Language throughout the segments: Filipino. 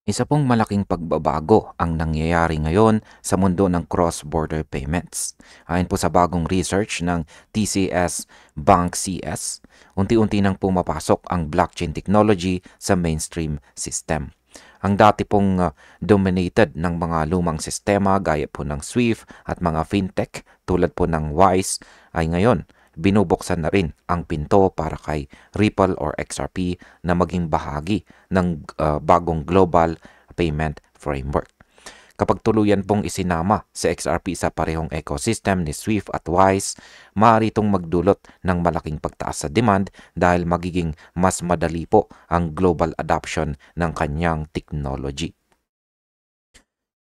Isa pong malaking pagbabago ang nangyayari ngayon sa mundo ng cross-border payments. Ayon po sa bagong research ng TCS Bank CS, unti-unti nang pumapasok ang blockchain technology sa mainstream system. Ang dati pong dominated ng mga lumang sistema gaya po ng SWIFT at mga fintech tulad po ng WISE ay ngayon binubuksan na rin ang pinto para kay Ripple or XRP na maging bahagi ng bagong global payment framework. Kapag tuluyan pong isinama si XRP sa parehong ecosystem ni SWIFT at WISE, maaari itong magdulot ng malaking pagtaas sa demand dahil magiging mas madali po ang global adoption ng kanyang technology.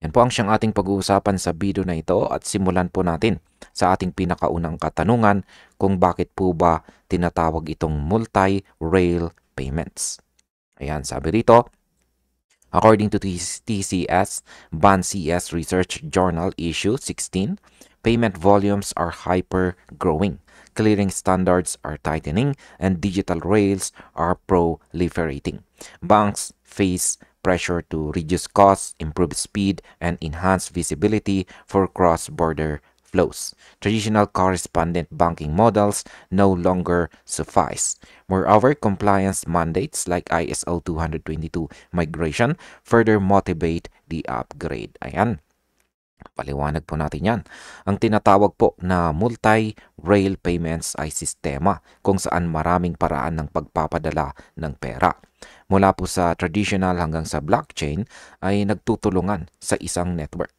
Yan po ang siyang ating pag-uusapan sa video na ito at simulan po natin sa ating pinakaunang katanungan kung bakit po ba tinatawag itong multi-rail payments. Ayan, sabi rito, according to TCS, Band CS Research Journal Issue 16, payment volumes are hyper-growing, clearing standards are tightening, and digital rails are proliferating. Banks face pressure to reduce costs, improve speed, and enhance visibility for cross-border flows. Traditional correspondent banking models no longer suffice. Moreover, compliance mandates like ISO 222 migration further motivate the upgrade. Ayan. Paliwanag po natin yan. Ang tinatawag po na multi-rail payments ay sistema kung saan maraming paraan ng pagpapadala ng pera. Mula po sa traditional hanggang sa blockchain ay nagtutulungan sa isang network.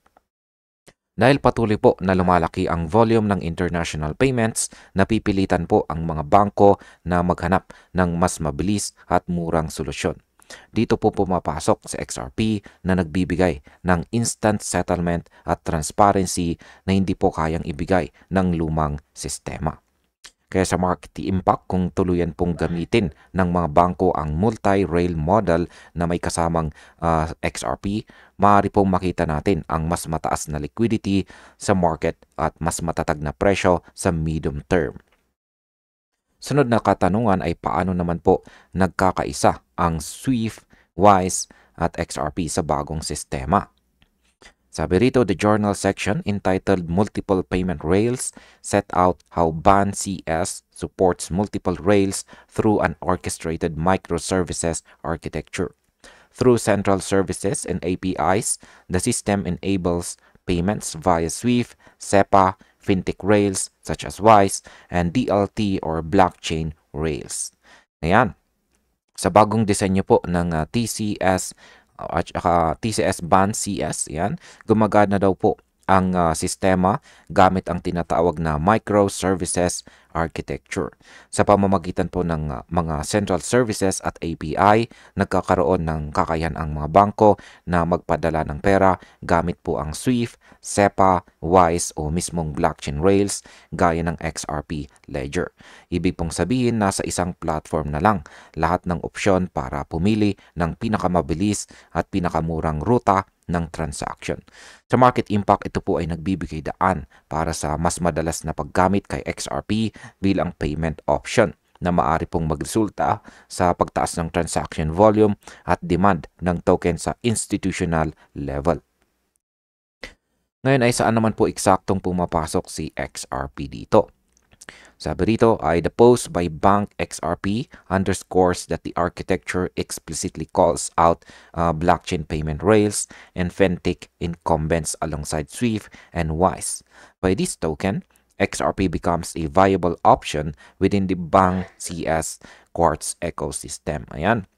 Dahil patuloy po na lumalaki ang volume ng international payments, napipilitan po ang mga bangko na maghanap ng mas mabilis at murang solusyon. Dito po pumapasok sa XRP na nagbibigay ng instant settlement at transparency na hindi po kayang ibigay ng lumang sistema. Kaya sa market impact, kung tuluyan pong gamitin ng mga bangko ang multi-rail model na may kasamang XRP, maaari pong makita natin ang mas mataas na liquidity sa market at mas matatag na presyo sa medium term. Sunod na katanungan ay paano naman po nagkakaisa ang SWIFT, WISE at XRP sa bagong sistema. Sabi rito, the journal section entitled Multiple Payment Rails set out how BAN CS supports multiple rails through an orchestrated microservices architecture. Through central services and APIs, the system enables payments via SWIFT, SEPA, fintech rails such as WISE, and DLT or blockchain rails. Ayan. Sa bagong disenyo po ng TCS at TCS Band CS, yan, gumagana daw po ang sistema gamit ang tinatawag na microservices architecture. Sa pamamagitan po ng mga central services at API, nagkakaroon ng kakayahan ang mga bangko na magpadala ng pera gamit po ang SWIFT, SEPA, WISE o mismong blockchain rails gaya ng XRP Ledger. Ibig pong sabihin, nasa isang platform na lang lahat ng opsyon para pumili ng pinakamabilis at pinakamurang ruta ng transaction. Sa market impact, ito po ay nagbibigay daan para sa mas madalas na paggamit kay XRP bilang payment option na maaari pong magresulta sa pagtaas ng transaction volume at demand ng token sa institutional level. Ngayon ay saan naman po eksaktong pumapasok si XRP dito? Sabi rito ay the post by Bank XRP underscores that the architecture explicitly calls out blockchain payment rails and fintech incumbents alongside SWIFT and WISE. By this token, XRP becomes a viable option within the Bank CS Quartz ecosystem. Ayan.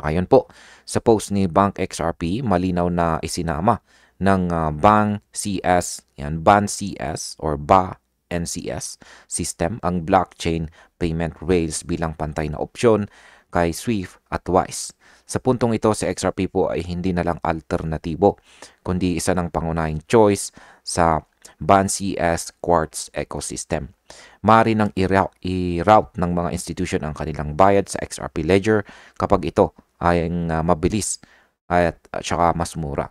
Ayon po, sa post ni Bank XRP, malinaw na isinama ng Bank CS, yan, BAN CS or BA NCS system ang blockchain payment rails bilang pantay na opsyon kay SWIFT at WISE. Sa puntong ito, si XRP po ay hindi na lang alternatibo, kundi isa ng pangunahing choice sa BAN CS Quartz ecosystem. Maaari nang i-route ng mga institution ang kanilang bayad sa XRP Ledger kapag ito ay mabilis at saka mas mura.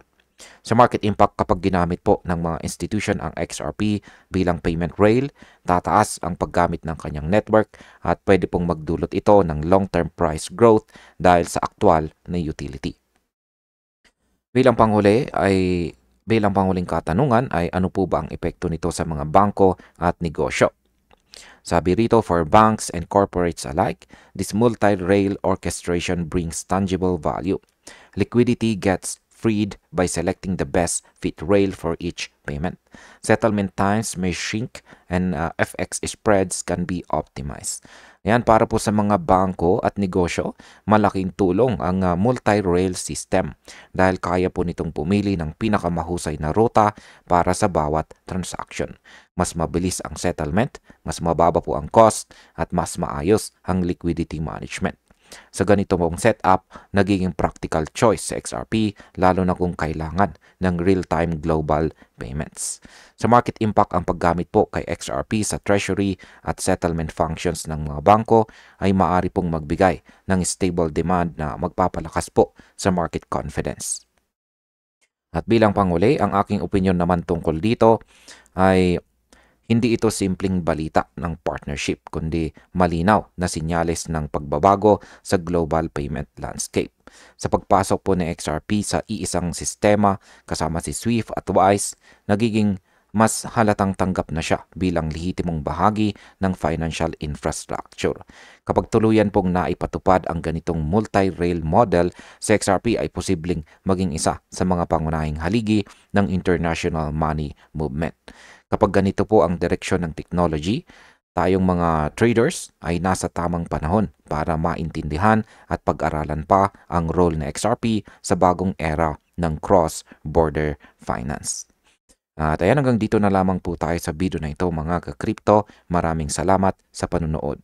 Sa market impact, kapag ginamit po ng mga institution ang XRP bilang payment rail, tataas ang paggamit ng kanyang network at pwede pong magdulot ito ng long-term price growth dahil sa aktual na utility. Bilang panghuli ay bilang panghuling katanungan ay ano po ba ang epekto nito sa mga bangko at negosyo? Sabi rito, for banks and corporates alike, this multi-rail orchestration brings tangible value. Liquidity gets freed by selecting the best fit rail for each payment. Settlement times may shrink and FX spreads can be optimized. Yan, para po sa mga bangko at negosyo, malaking tulong ang multi-rail system dahil kaya po nitong pumili ng pinakamahusay na ruta para sa bawat transaction. Mas mabilis ang settlement, mas mababa po ang cost, at mas maayos ang liquidity management. Sa ganito mong setup, nagiging practical choice sa XRP lalo na kung kailangan ng real-time global payments. Sa market impact, ang paggamit po kay XRP sa treasury at settlement functions ng mga bangko ay maaari pong magbigay ng stable demand na magpapalakas po sa market confidence. At bilang panghuli, ang aking opinion naman tungkol dito ay hindi ito simpleng balita ng partnership, kundi malinaw na sinyales ng pagbabago sa global payment landscape. Sa pagpasok po ng XRP sa iisang sistema kasama si SWIFT at WISE, nagiging mas halatang tanggap na siya bilang lehitimong bahagi ng financial infrastructure. Kapag tuluyan pong naipatupad ang ganitong multi-rail model, sa XRP ay posibleng maging isa sa mga pangunahing haligi ng international money movement. Kapag ganito po ang direksyon ng technology, tayong mga traders ay nasa tamang panahon para maintindihan at pag-aralan pa ang role ng XRP sa bagong era ng cross-border finance. At ayan, hanggang dito na lamang po tayo sa video na ito mga ka-crypto. Maraming salamat sa panunood.